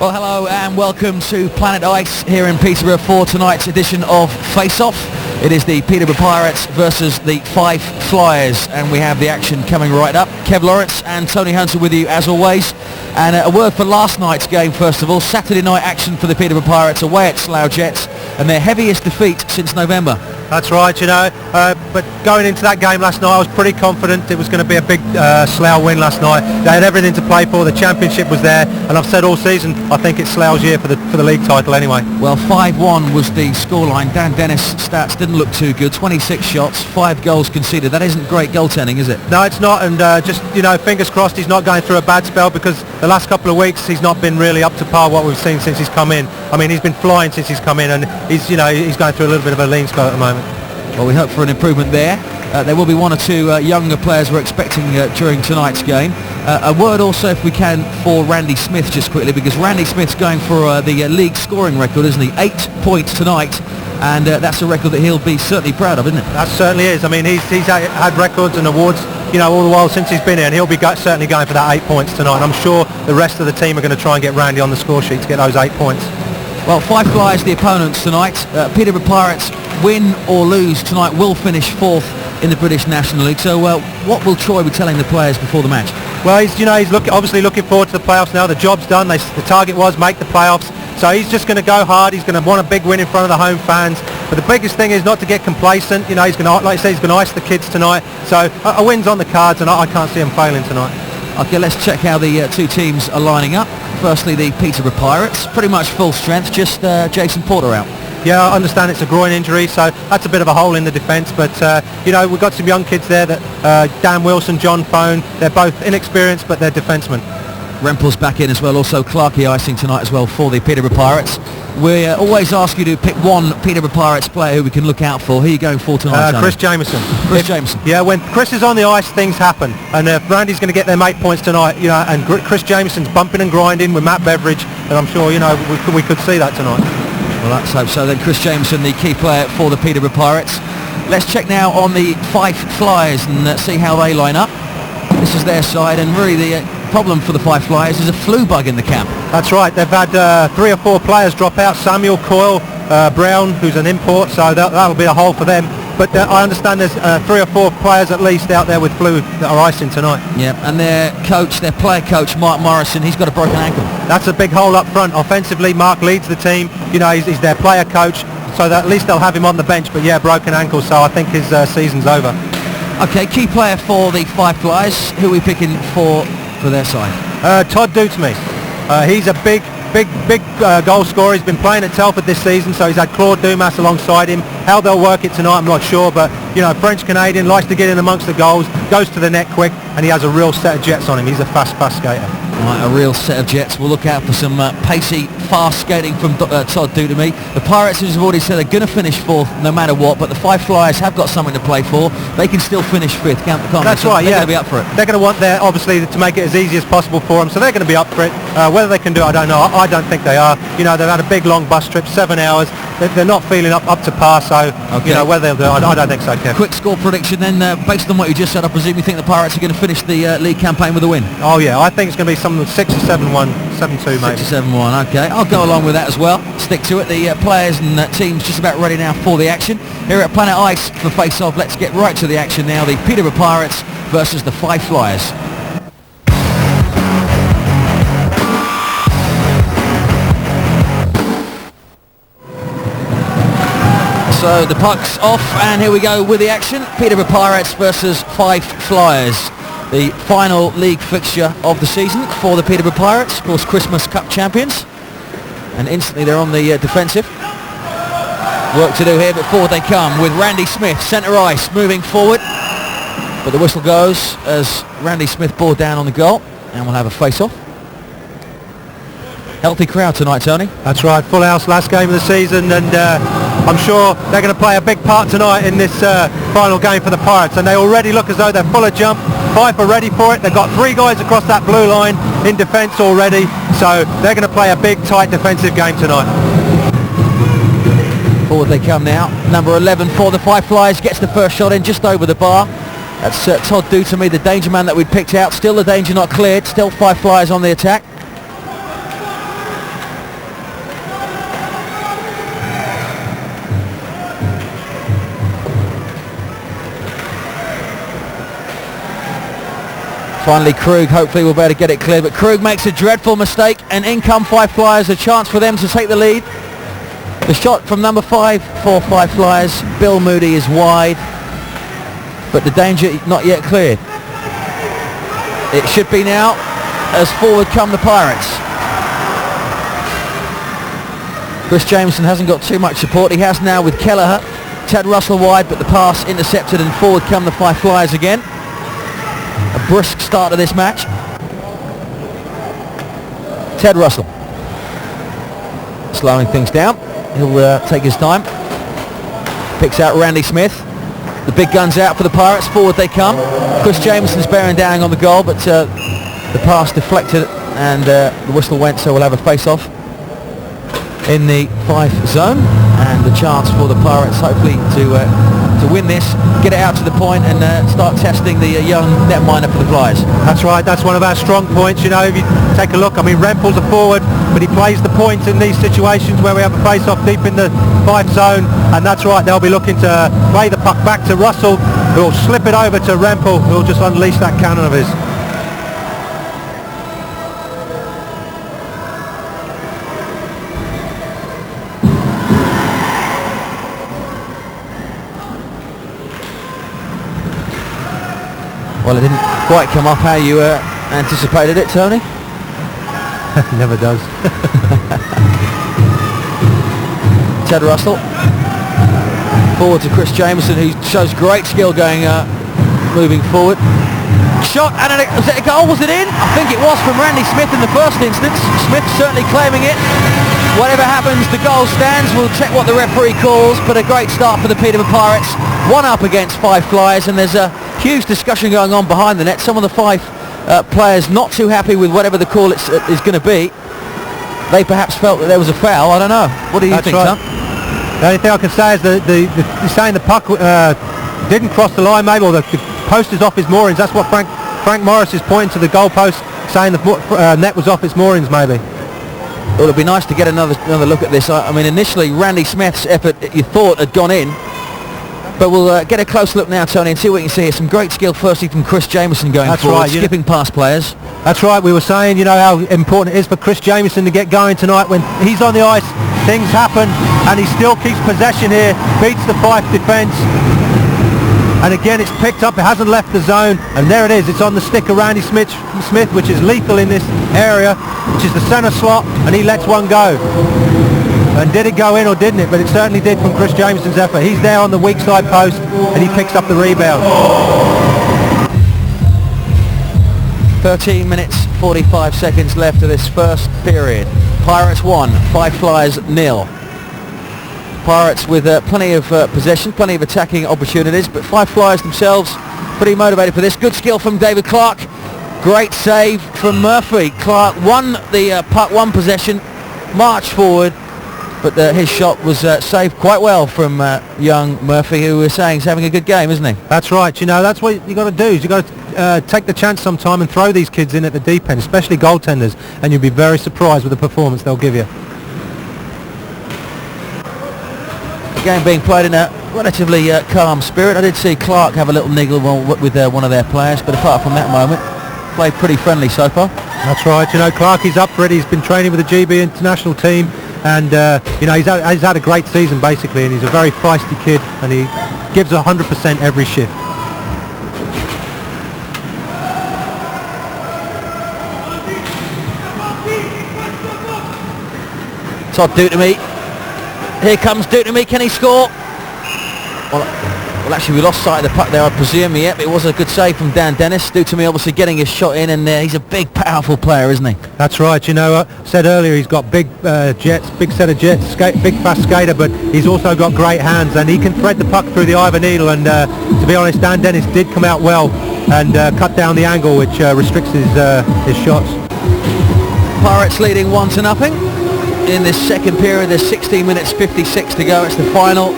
Well, hello and welcome to Planet Ice here in Peterborough for tonight's edition of Face Off. It is the Peterborough Pirates versus the Fife Flyers, and we have the action coming right up. Kev Lawrence and Tony Hunter with you as always. And a word for last night's game first of all. Saturday night action for the Peterborough Pirates away at Slough Jets, and their heaviest defeat since November. That's right, but going into that game last night I was pretty confident it was going to be a big Slough win last night. They had everything to play for, the championship was there, and I've said all season I think it's Slough's year for the league title anyway. Well, 5-1 was the scoreline. Dan Dennis' stats didn't look too good. 26 shots, 5 goals conceded. That isn't great goaltending, is it? No, it's not, and fingers crossed he's not going through a bad spell, because the last couple of weeks he's not been really up to par what we've seen since he's come in. I mean, he's been flying since he's come in, and he's going through a little bit of a lean spell at the moment. Well, we hope for an improvement there. There will be one or two younger players we're expecting during tonight's game. A word also, if we can, for Randy Smith just quickly, because Randy Smith's going for the league scoring record, isn't he? 8 points tonight, and that's a record that he'll be certainly proud of, isn't it? That certainly is. I mean, he's had records and awards, all the while since he's been here, and he'll be certainly going for that 8 points tonight. And I'm sure the rest of the team are going to try and get Randy on the score sheet to get those 8 points. Well, Fife Flyers the opponents tonight. Peterborough Pirates, win or lose tonight, will finish 4th in the British National League. So what will Troy be telling the players before the match? Well, he's obviously looking forward to the playoffs now. The job's done. The target was make the playoffs. So he's just going to go hard. He's going to want a big win in front of the home fans. But the biggest thing is not to get complacent. He's going to, like I say, he's going to ice the kids tonight. So a win's on the cards, and I can't see him failing tonight. Okay, let's check how the two teams are lining up. Firstly, the Peterborough Pirates, pretty much full strength, just Jason Porter out. Yeah, I understand it's a groin injury, so that's a bit of a hole in the defence. But, we've got some young kids there, that Dan Wilson, John Phone. They're both inexperienced, but they're defencemen. Rempel's back in as well, also Clarkey icing tonight as well for the Peterborough Pirates. We always ask you to pick one Peterborough Pirates player who we can look out for. Who are you going for tonight, Chris Jamieson. Jamieson. Yeah, when Chris is on the ice, things happen. And if Randy's going to get them 8 points tonight, and Chris Jamieson's bumping and grinding with Matt Beveridge, and I'm sure, we could see that tonight. Well, let's hope so then. Chris Jamieson, the key player for the Peterborough Pirates. Let's check now on the Fife Flyers and see how they line up. This is their side, and really the problem for the Fife Flyers is a flu bug in the camp. That's right. They've had 3 or 4 players drop out. Samuel Coyle, Brown, who's an import, so that'll be a hole for them. But I understand there's 3 or 4 players at least out there with flu that are icing tonight. Yeah, and their player coach, Mark Morrison, he's got a broken ankle. That's a big hole up front. Offensively, Mark leads the team. He's their player coach, so that at least they'll have him on the bench. But yeah, broken ankle, so I think his season's over. Okay, key player for the Fife Flyers. Who are we picking for their side? Todd Dutamy. He's a big goal scorer. He's been playing at Telford this season, so he's had Claude Dumas alongside him. How they'll work it tonight, I'm not sure, but French-Canadian, likes to get in amongst the goals, goes to the net quick, and he has a real set of jets on him. He's a fast skater. Right, a real set of jets. We'll look out for some pacey, fast skating from Todd Dutamy. The Pirates, as we've already said, are going to finish 4th no matter what, but the Fife Flyers have got something to play for. They can still finish 5th, can't they? That's right, They're going to be up for it. They're going to want obviously, to make it as easy as possible for them, so they're going to be up for it. Whether they can do it, I don't know. I don't think they are. They've had a big, long bus trip, 7 hours. They're not feeling up to par, so, whether they'll do it, I don't think so, Kev. Quick score prediction then, based on what you just said, I presume you think the Pirates are going to finish the league campaign with a win? Oh, yeah, I think it's going to be something 6 or 7-1, 7-2 maybe. 6-7-1, okay. I'll go along with that as well. Stick to it. The players and teams just about ready now for the action. Here at Planet Ice for face-off, let's get right to the action now. The Peterborough Pirates versus the Fife Flyers. So the puck's off, and here we go with the action. Peterborough Pirates versus Fife Flyers. The final league fixture of the season for the Peterborough Pirates. Of course, Christmas Cup champions. And instantly they're on the defensive. Work to do here, but forward they come with Randy Smith, centre ice, moving forward. But the whistle goes as Randy Smith bore down on the goal. And we'll have a face-off. Healthy crowd tonight, Tony. That's right, full house last game of the season, and I'm sure they're going to play a big part tonight in this final game for the Pirates, and they already look as though they're full of jump. Fife are ready for it. They've got 3 guys across that blue line in defence already, so they're going to play a big, tight defensive game tonight. Forward they come now. Number 11 for the Fife Flyers gets the first shot in just over the bar. That's Todd Dutamy, the danger man that we'd picked out. Still the danger not cleared. Still Fife Flyers on the attack. Finally Krug hopefully will be able to get it clear, but Krug makes a dreadful mistake, and in come Fife Flyers, a chance for them to take the lead. The shot from number 5 for Fife Flyers, Bill Moody, is wide, but the danger not yet cleared. It should be now, as forward come the Pirates. Chris Jameson hasn't got too much support. He has now with Kelleher. Ted Russell wide, but the pass intercepted, and forward come the Fife Flyers again. A brisk start to this match. Ted Russell slowing things down. He'll take his time. Picks out Randy Smith. The big guns out for the Pirates. Forward they come. Chris Jameson's bearing down on the goal, but the pass deflected and the whistle went, so we'll have a face-off in the Fife zone, and the chance for the Pirates hopefully to win this, get it out to the point, and start testing the young netminder for the Flyers. That's right, that's one of our strong points. You know, if you take a look, I mean, Rempel's a forward, but he plays the points in these situations where we have a face-off deep in the Fife zone, and that's right, they'll be looking to play the puck back to Russell, who will slip it over to Rempel, who will just unleash that cannon of his. Well, it didn't quite come off how you anticipated it, Tony. Never does. Ted Russell. Forward to Chris Jameson, who shows great skill going, moving forward. Shot, and was it a goal? Was it in? I think it was from Randy Smith in the first instance. Smith certainly claiming it. Whatever happens, the goal stands. We'll check what the referee calls, but a great start for the Peterborough Pirates. 1 up against Fife Flyers, and there's a huge discussion going on behind the net. Some of the Fife players not too happy with whatever the call is going to be. They perhaps felt that there was a foul. I don't know. What do you think, right, Tom? The only thing I can say is you're saying the puck didn't cross the line, maybe, or the post is off his moorings. That's what Frank Morris is pointing to the goalpost, saying the net was off its moorings, maybe. Well, it'd be nice to get another look at this. I mean, initially Randy Smith's effort, you thought, had gone in, but we'll get a close look now, Tony, and see what we can see here. Some great skill, firstly from Chris Jameson going forward, right, skipping past players. That's right. We were saying, you know, how important it is for Chris Jameson to get going tonight. When he's on the ice, things happen, and he still keeps possession here, beats the Fife defence. And again, it's picked up, it hasn't left the zone, and there it is, it's on the stick of Randy Smith, which is lethal in this area, which is the centre slot, and he lets one go. And did it go in or didn't it? But it certainly did from Chris Jameson's effort. He's there on the weak side post, and he picks up the rebound. 13 minutes, 45 seconds left of this first period. Pirates 1, Fife Flyers 0. Pirates with plenty of possession, plenty of attacking opportunities, but Fife Flyers themselves pretty motivated for this. Good skill from David Clark. Great save from Murphy. Clark won the puck, one possession, marched forward, but his shot was saved quite well from young Murphy, who we're saying is having a good game, isn't he? That's right. You know, that's what you got to do. You got to take the chance sometime and throw these kids in at the deep end, especially goaltenders, and you'll be very surprised with the performance they'll give you. Game being played in a relatively calm spirit. I did see Clark have a little niggle with one of their players, but apart from that moment, played pretty friendly so far. That's right. You know, Clark is up for it. He's been training with the GB international team, and you know, he's had a great season basically, and he's a very feisty kid, and he gives 100% every shift. Todd Dutamy. Here comes Dutamy. Can he score? Well, actually, we lost sight of the puck there, I presume. Yep, it was a good save from Dan Dennis. Dutamy obviously getting his shot in, and he's a big, powerful player, isn't he? That's right. You know, I said earlier he's got big jets, big set of jets, big, fast skater, but he's also got great hands, and he can thread the puck through the eye of a needle. And to be honest, Dan Dennis did come out well and cut down the angle, which restricts his shots. Pirates leading 1-0. In this second period, there's 16 minutes 56 to go. It's the final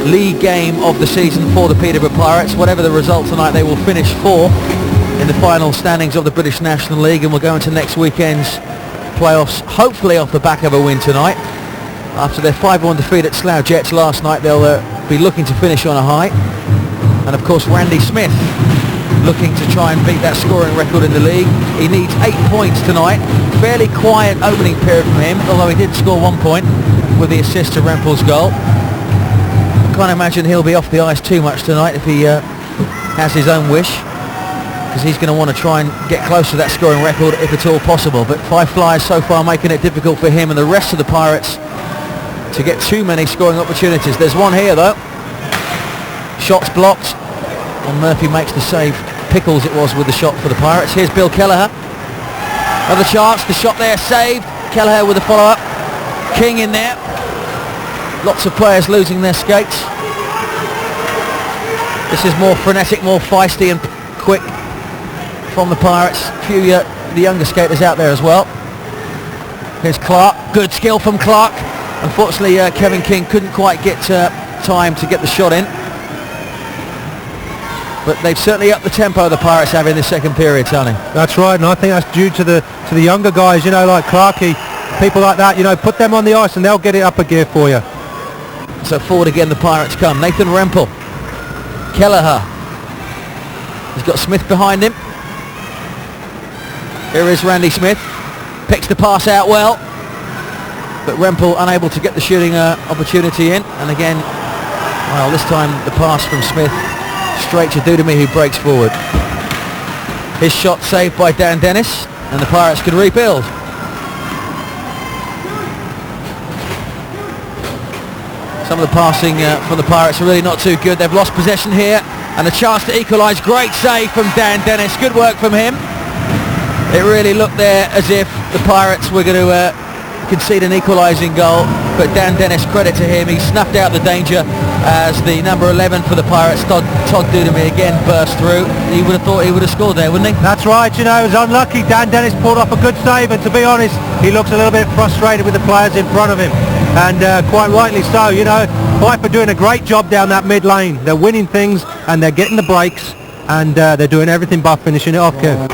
league game of the season for the Peterborough Pirates. Whatever the result tonight, they will finish fourth in the final standings of the British National League, and we'll go into next weekend's playoffs, hopefully off the back of a win tonight. After their 5-1 defeat at Slough Jets last night, they'll be looking to finish on a high. And of course, Randy Smith looking to try and beat that scoring record in the league. He needs 8 points tonight. Fairly quiet opening period from him, although he did score 1 point with the assist to Rempel's goal. I can't imagine he'll be off the ice too much tonight if he has his own wish, because he's going to want to try and get close to that scoring record if at all possible. But Fife Flyers so far making it difficult for him and the rest of the Pirates to get too many scoring opportunities. There's one here though. Shots blocked, and Murphy makes the save. Pickles it was with the shot for the Pirates. Here's Bill Kelleher. Another chance, the shot there saved. Kelleher with the follow-up. King in there. Lots of players losing their skates. This is more frenetic, more feisty and quick from the Pirates. A few the younger skaters out there as well. Here's Clark. Good skill from Clark. Unfortunately, Kevin King couldn't quite get time to get the shot in. But they've certainly upped the tempo the Pirates have in the second period, Tony. That's right, and I think that's due to the younger guys, like Clarkey, people like that. Put them on the ice and they'll get it up a gear for you. So forward again the Pirates come. Nathan Rempel. Kelleher. He's got Smith behind him. Here is Randy Smith. Picks the pass out well. But Rempel unable to get the shooting opportunity in. And again, well, this time the pass from Smith straight to Dudamy, who breaks forward. His shot saved by Dan Dennis, and the Pirates could rebuild. Some of the passing from the Pirates are really not too good. They've lost possession here, and a chance to equalise. Great save from Dan Dennis. Good work from him. It really looked there as if the Pirates were going to concede an equalising goal, but Dan Dennis, credit to him, he snuffed out the danger as the number 11 for the Pirates, Todd Dudamy, again burst through. He would have thought he would have scored there, wouldn't he? That's right, it was unlucky. Dan Dennis pulled off a good save, and to be honest, he looks a little bit frustrated with the players in front of him, and quite rightly so. Fife are doing a great job down that mid lane. They're winning things, and they're getting the breaks, and they're doing everything but finishing it off, Kev.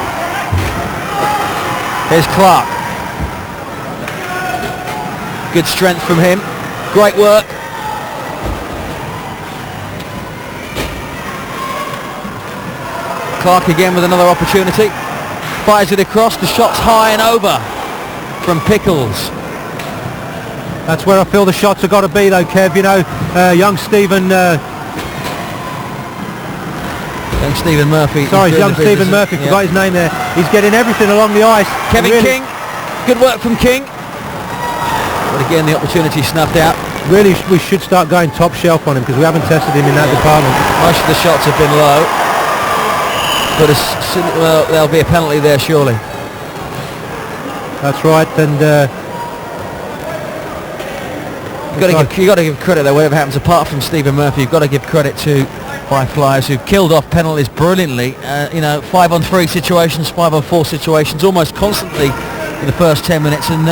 Here's Clark. Good strength from him. Great work. Clark again with another opportunity. Fires it across. The shot's high and over from Pickles. That's where I feel the shots have got to be though, Kev. Young Stephen Murphy. Sorry, young Stephen Murphy. Forgot his name there. He's getting everything along the ice. Kevin King. Good work from King. But again, the opportunity snuffed out. Really, we should start going top shelf on him because we haven't tested him in that department. Most of the shots have been low. But there'll be a penalty there, surely. That's right, and you've got to give credit though, whatever happens, apart from Stephen Murphy, you've got to give credit to Fife Flyers, who killed off penalties brilliantly. 5-on-3 situations, 5-on-4 situations, almost constantly in the first 10 minutes, and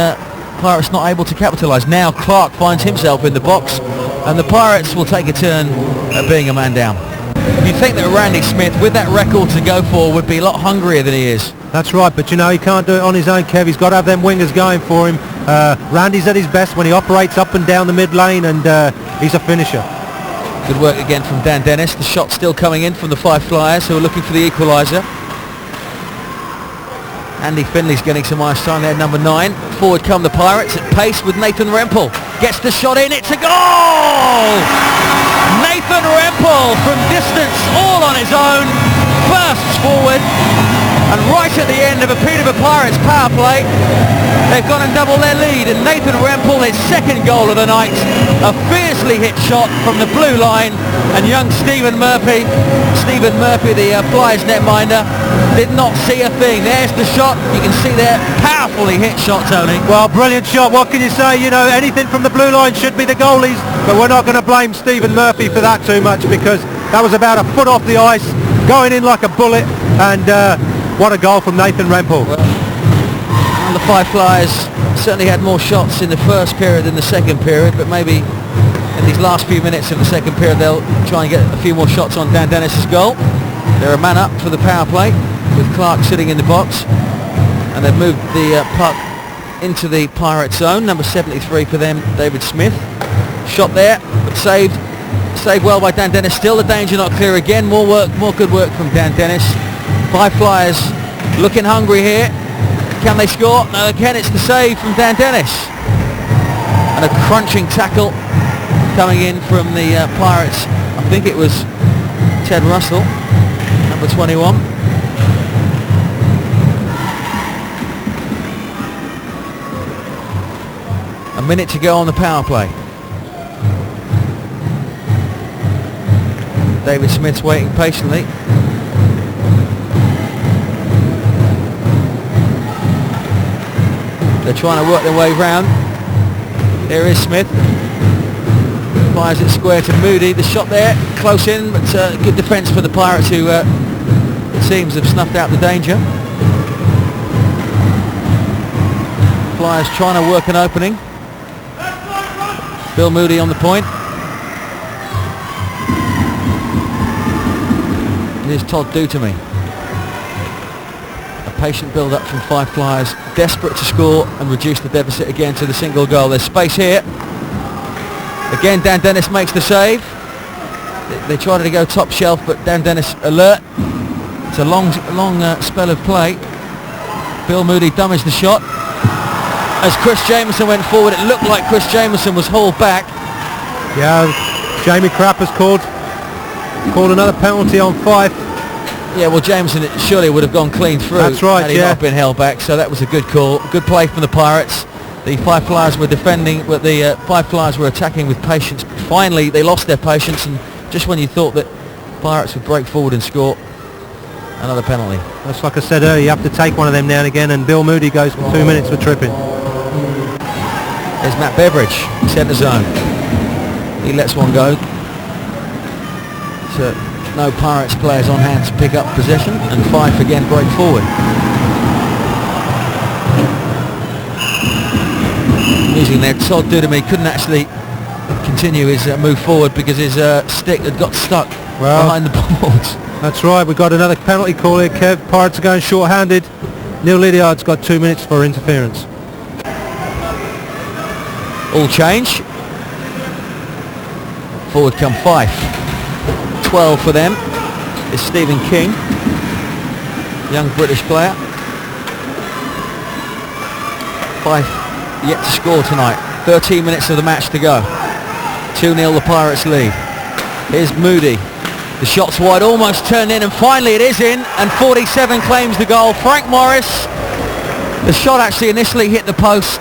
Pirates not able to capitalise. Now Clark finds himself in the box, and the Pirates will take a turn at being a man down. You'd think that Randy Smith, with that record to go for, would be a lot hungrier than he is. That's right, but he can't do it on his own, Kev. He's got to have them wingers going for him. Randy's at his best when he operates up and down the mid lane, and he's a finisher. Good work again from Dan Dennis. The shot still coming in from the Fife Flyers, who are looking for the equaliser. Andy Finley's getting some ice time there, number 9. Forward come the Pirates at pace with Nathan Rempel. Gets the shot in, it's a goal! Nathan Rempel from distance, all on his own, bursts forward, and right at the end of a Peterborough Pirates power play, they've gone and doubled their lead, and Nathan Rempel, his second goal of the night, a fiercely hit shot from the blue line, and young Stephen Murphy, the Flyers netminder, did not see a thing. There's the shot, you can see there, powerfully hit shot, Tony. Well, brilliant shot, what can you say? Anything from the blue line should be the goalies, but we're not going to blame Stephen Murphy for that too much, because that was about a foot off the ice, going in like a bullet, and what a goal from Nathan Rempel. Well, the Fife Flyers certainly had more shots in the first period than the second period, but maybe in these last few minutes of the second period they'll try and get a few more shots on Dan Dennis's goal. They're a man up for the power play with Clark sitting in the box, and they've moved the puck into the Pirate zone. Number 73 for them, David Smith. Shot there, but saved Saved well by Dan Dennis. Still the danger not clear again. More good work from Dan Dennis. Fife Flyers looking hungry here. Can they score? No, they can. It's the save from Dan Dennis. And a crunching tackle coming in from the Pirates. I think it was Ted Russell, number 21. A minute to go on the power play. David Smith's waiting patiently. They're trying to work their way round. There is Smith. Fires it square to Moody. The shot there, close in, but good defence for the Pirates, who it seems have snuffed out the danger. Flyers trying to work an opening. Bill Moody on the point. Here's Todd Duterme. A patient build-up from Fife Flyers, desperate to score and reduce the deficit again to the single goal. There's space here. Again, Dan Dennis makes the save. They tried to go top shelf, but Dan Dennis alert. It's a long spell of play. Bill Moody damaged the shot. As Chris Jameson went forward, it looked like Chris Jameson was hauled back. Yeah, Jamie Crapp has called another penalty on Fife. Yeah, well, Jameson surely would have gone clean through. That's right, had he not been held back, so that was a good call. Good play from the Pirates. The Fife Flyers were defending, but the Fife Flyers were attacking with patience. Finally, they lost their patience, and just when you thought that Pirates would break forward and score, another penalty. That's like I said earlier, you have to take one of them now and again, and Bill Moody goes for 2 minutes for tripping. There's Matt Beveridge, centre zone. He lets one go. So no Pirates players on hand to pick up possession, and Fife again break forward. Losing there, Todd Duterme couldn't actually continue his move forward because his stick had got stuck behind the boards. That's right, we've got another penalty call here, Kev. Pirates are going short-handed. Neil Lydiard's got 2 minutes for interference. All change. Forward come Fife. 12 for them is Stephen King, young British player. Fife yet to score tonight. 13 minutes of the match to go. 2-0 the Pirates lead. Here's Moody. The shot's wide, almost turned in, and finally it is in, and 47 claims the goal. Frank Morris. The shot actually initially hit the post,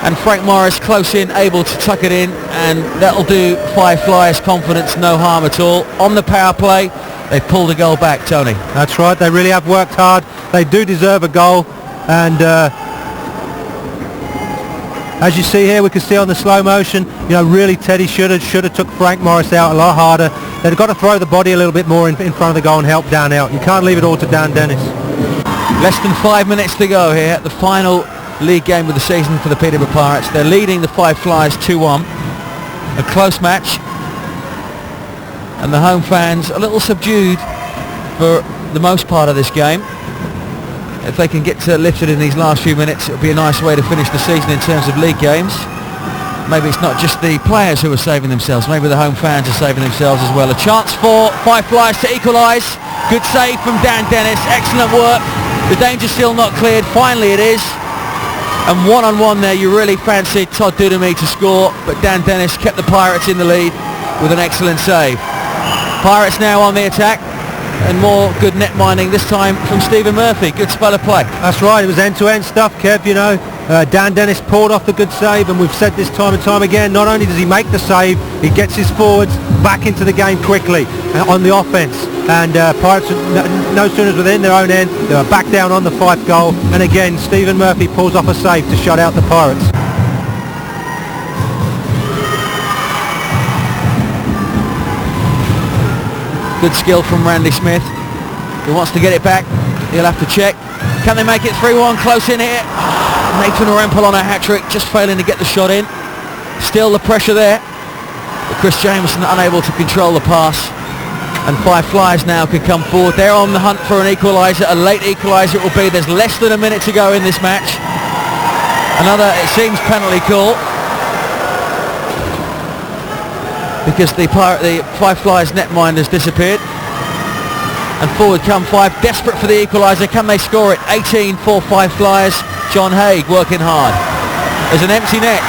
and Frank Morris close in, able to tuck it in, and that'll do Fife Flyers confidence no harm at all. On the power play, they pulled a goal back, Tony. That's right, they really have worked hard. They do deserve a goal, and as you see here, we can see on the slow motion, you know, really Teddy should have took Frank Morris out a lot harder. They've got to throw the body a little bit more in front of the goal and help Dan out. You can't leave it all to Dan Dennis. Less than 5 minutes to go here, the final league game of the season for the Peterborough Pirates. They're leading the Fife Flyers 2-1. A close match, and the home fans a little subdued for the most part of this game. If they can get lifted in these last few minutes, it'll be a nice way to finish the season in terms of league games. Maybe it's not just the players who are saving themselves, maybe the home fans are saving themselves as well. A chance for Fife Flyers to equalise. Good save from Dan Dennis, excellent work. The danger's still not cleared, finally it is. And one-on-one there, you really fancied Todd Duterme to score, but Dan Dennis kept the Pirates in the lead with an excellent save. Pirates now on the attack, and more good net minding, this time from Stephen Murphy. Good spell of play. That's right, it was end-to-end stuff, Kev, you know. Dan Dennis pulled off the good save, and we've said this time and time again, not only does he make the save, he gets his forwards back into the game quickly on the offence. And Pirates, no sooner within their own end, they were back down on the Fife goal, and again Stephen Murphy pulls off a save to shut out the Pirates. Good skill from Randy Smith. He wants to get it back. He'll have to check. Can they make it 3-1? Close in here. Nathan Orempel on a hat-trick, just failing to get the shot in. Still the pressure there. But Chris Jameson unable to control the pass. And Fife Flyers now can come forward. They're on the hunt for an equaliser. A late equaliser it will be. There's less than a minute to go in this match. Another, it seems, penalty call. because the Fife Flyers netminder has disappeared. And forward come Fife, desperate for the equaliser. Can they score it? 18 for Fife Flyers. John Haig working hard. There's an empty net.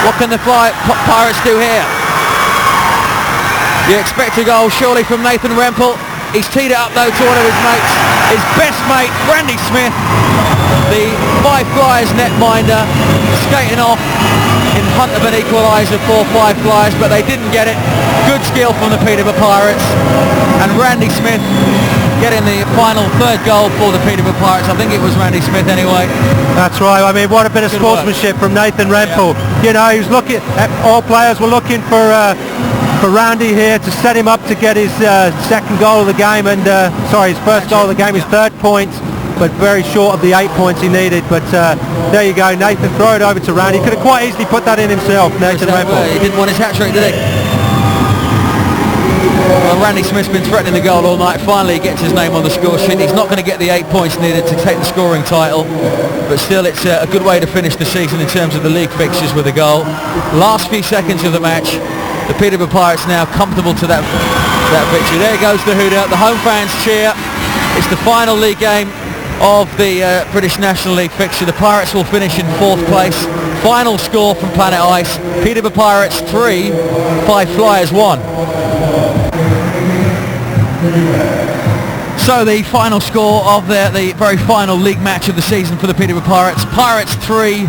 What can the Pirates do here? You expect a goal surely from Nathan Rempel. He's teed it up though to one of his mates. His best mate, Randy Smith, the Fife Flyers netminder, skating off in hunt of an equaliser for Fife Flyers, but they didn't get it. Good skill from the Peterborough Pirates. And Randy Smith getting the final third goal for the Peterborough Pirates. I think it was Randy Smith anyway. That's right. I mean, what a bit of sportsmanship from Nathan Rempel. Yeah. You know, he was looking, all players were looking for Randy here to set him up to get his second goal of the game, and his first goal of the game, his third point, but very short of the 8 points he needed. But there you go, Nathan, throw it over to Randy. He could have quite easily put that in himself, Nathan Rempel. He didn't want his hat-trick, did he? Well, Randy Smith's been threatening the goal all night. Finally he gets his name on the score sheet. He's not going to get the 8 points needed to take the scoring title, but still it's a good way to finish the season in terms of the league fixtures with a goal. Last few seconds of the match, the Peterborough Pirates now comfortable to that victory. There goes the hooter. The home fans cheer. It's the final league game of the British National League fixture. The Pirates will finish in 4th place. Final score from Planet Ice: Peterborough Pirates 3, Fife Flyers 1. So the final score of the very final league match of the season for the Peterborough Pirates: Pirates 3,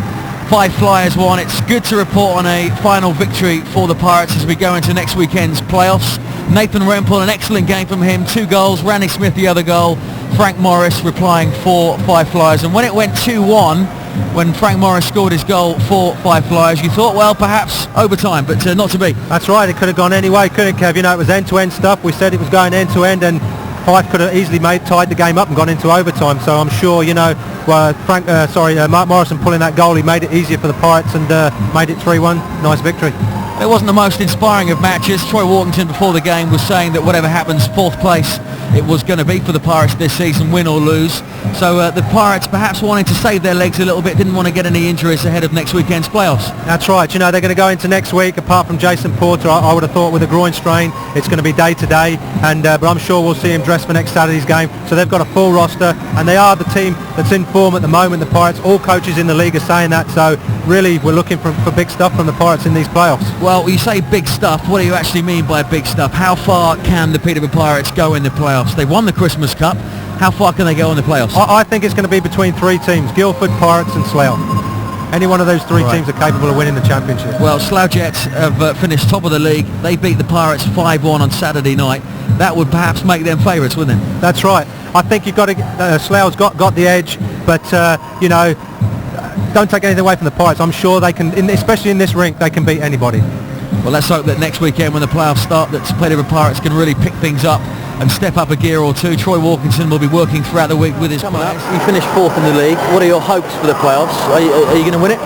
Fife Flyers 1. It's good to report on a final victory for the Pirates as we go into next weekend's playoffs. Nathan Rempel, an excellent game from him, 2 goals. Randy Smith, the other goal. Frank Morris replying for Fife Flyers. And when it went 2-1, when Frank Morris scored his goal for Fife Flyers, you thought, well, perhaps overtime, but not to be. That's right. It could have gone any way, couldn't it, Kev? You know, it was end-to-end stuff. We said it was going end-to-end, and Fife could have easily tied the game up and gone into overtime. So I'm sure, you know, Mark Morrison pulling that goal, he made it easier for the Pirates and made it 3-1. Nice victory. It wasn't the most inspiring of matches. Troy Walkington before the game was saying that whatever happens, 4th place it was going to be for the Pirates this season, win or lose. So the Pirates perhaps wanting to save their legs a little bit, didn't want to get any injuries ahead of next weekend's playoffs. That's right. You know, they're going to go into next week, apart from Jason Porter, I would have thought with a groin strain, it's going to be day to day, but I'm sure we'll see him dressed for next Saturday's game. So they've got a full roster, and they are the team that's in form at the moment, the Pirates. All coaches in the league are saying that, so really we're looking for big stuff from the Pirates in these playoffs. Well, you say big stuff. What do you actually mean by big stuff? How far can the Peterborough Pirates go in the playoffs? They won the Christmas Cup. How far can they go in the playoffs? I think it's going to be between 3 teams: Guildford, Pirates and Slough. Any one of those 3 teams are capable of winning the championship. Well, Slough Jets have finished top of the league. They beat the Pirates 5-1 on Saturday night. That would perhaps make them favourites, wouldn't it? That's right. I think you've got to. Slough's got the edge, but you know, don't take anything away from the Pirates. I'm sure they can, especially in this rink, they can beat anybody. Well, let's hope that next weekend when the playoffs start, that Peterborough Pirates can really pick things up and step up a gear or two. Troy Walkington will be working throughout the week with his players. You finished 4th in the league. What are your hopes for the playoffs? Are you going to win it?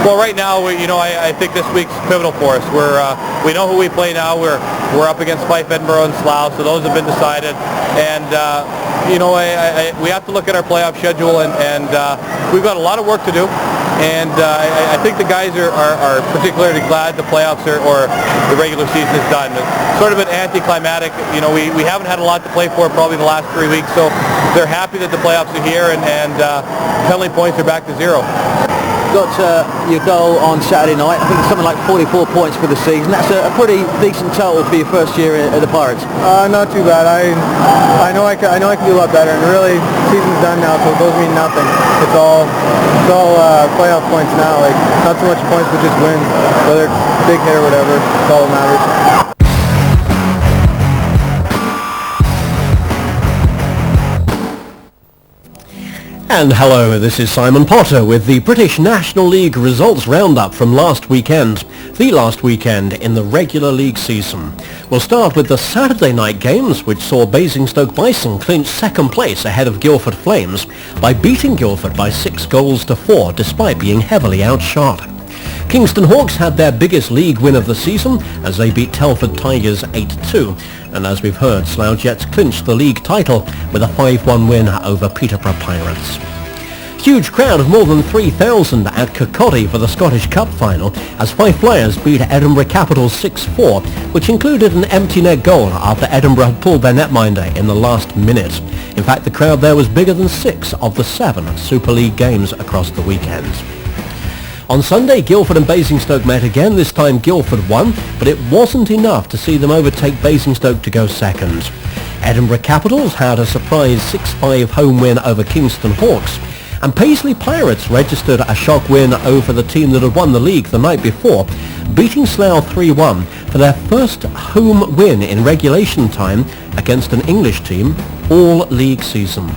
Well, right now, I think this week's pivotal for us. We know who we play now. We're up against Fife, Edinburgh, and Slough, so those have been decided. And we have to look at our playoff schedule, and we've got a lot of work to do. And I think the guys are particularly glad the playoffs or the regular season is done. It's sort of an anticlimactic. We haven't had a lot to play for probably the last 3 weeks, so they're happy that the playoffs are here, and penalty points are back to 0. Got your goal on Saturday night. I think it's something like 44 points for the season. That's a pretty decent total for your first year at the Pirates. Not too bad. I know I can do a lot better, and really, season's done now, so those mean nothing. It's all playoff points now. Like, not so much points, but just wins, whether it's big hit or whatever. That's all that matters. And hello, this is Simon Potter with the British National League results roundup from last weekend, the last weekend in the regular league season. We'll start with the Saturday night games, which saw Basingstoke Bison clinch 2nd place ahead of Guildford Flames by beating Guildford by 6-4 despite being heavily outshot. Kingston Hawks had their biggest league win of the season as they beat Telford Tigers 8-2. And as we've heard, Slough Jets clinched the league title with a 5-1 win over Peterborough Pirates. Huge crowd of more than 3,000 at Kirkcaldy for the Scottish Cup final as Fife Flyers beat Edinburgh Capitals 6-4, which included an empty net goal after Edinburgh had pulled their netminder in the last minute. In fact, the crowd there was bigger than 6 of the 7 Super League games across the weekend. On Sunday, Guildford and Basingstoke met again. This time Guildford won, but it wasn't enough to see them overtake Basingstoke to go second. Edinburgh Capitals had a surprise 6-5 home win over Kingston Hawks, and Paisley Pirates registered a shock win over the team that had won the league the night before, beating Slough 3-1 for their first home win in regulation time against an English team all league season.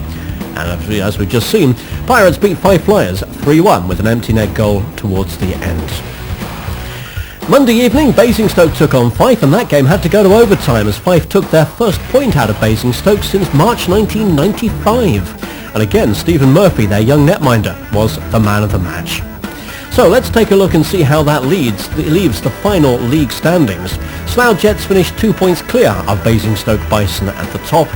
And as we've just seen, Pirates beat Fife Flyers 3-1 with an empty net goal towards the end. Monday evening, Basingstoke took on Fife, and that game had to go to overtime as Fife took their first point out of Basingstoke since March 1995. And again, Stephen Murphy, their young netminder, was the man of the match. So let's take a look and see how that leaves the final league standings. Slough Jets finished 2 points clear of Basingstoke Bison at the top,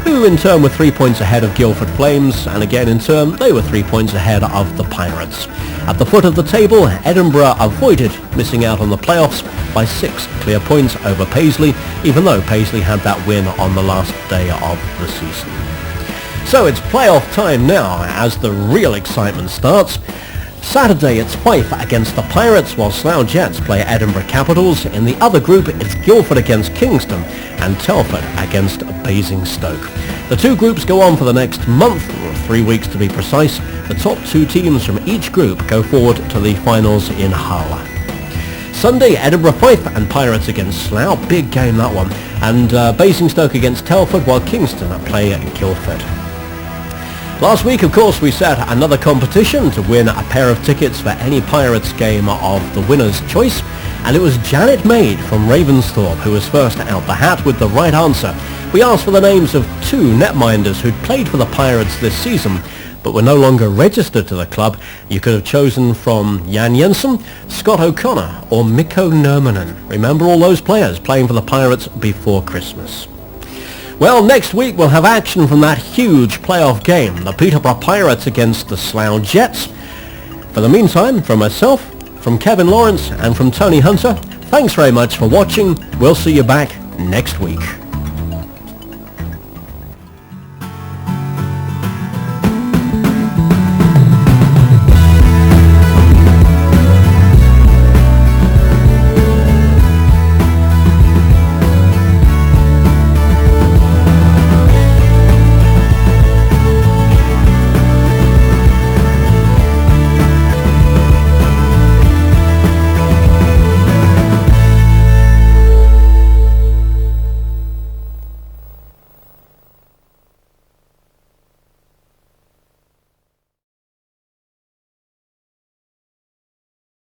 who in turn were 3 points ahead of Guildford Flames, and again in turn they were 3 points ahead of the Pirates. At the foot of the table, Edinburgh avoided missing out on the playoffs by 6 clear points over Paisley, even though Paisley had that win on the last day of the season. So it's playoff time now as the real excitement starts. Saturday it's Fife against the Pirates while Slough Jets play Edinburgh Capitals. In the other group it's Guildford against Kingston and Telford against Basingstoke. The two groups go on for the next month, or 3 weeks to be precise. The top 2 teams from each group go forward to the finals in Hull. Sunday, Edinburgh Fife and Pirates against Slough, big game that one, and Basingstoke against Telford while Kingston play Guildford. Last week, of course, we set another competition to win a pair of tickets for any Pirates game of the winner's choice, and it was Janet Maid from Ravensthorpe who was first out the hat with the right answer. We asked for the names of 2 netminders who'd played for the Pirates this season, but were no longer registered to the club. You could have chosen from Jan Jensen, Scott O'Connor, or Mikko Nurminen. Remember all those players playing for the Pirates before Christmas. Well, next week we'll have action from that huge playoff game, the Peterborough Pirates against the Slough Jets. For the meantime, from myself, from Kevin Lawrence and from Tony Hunter, thanks very much for watching. We'll see you back next week.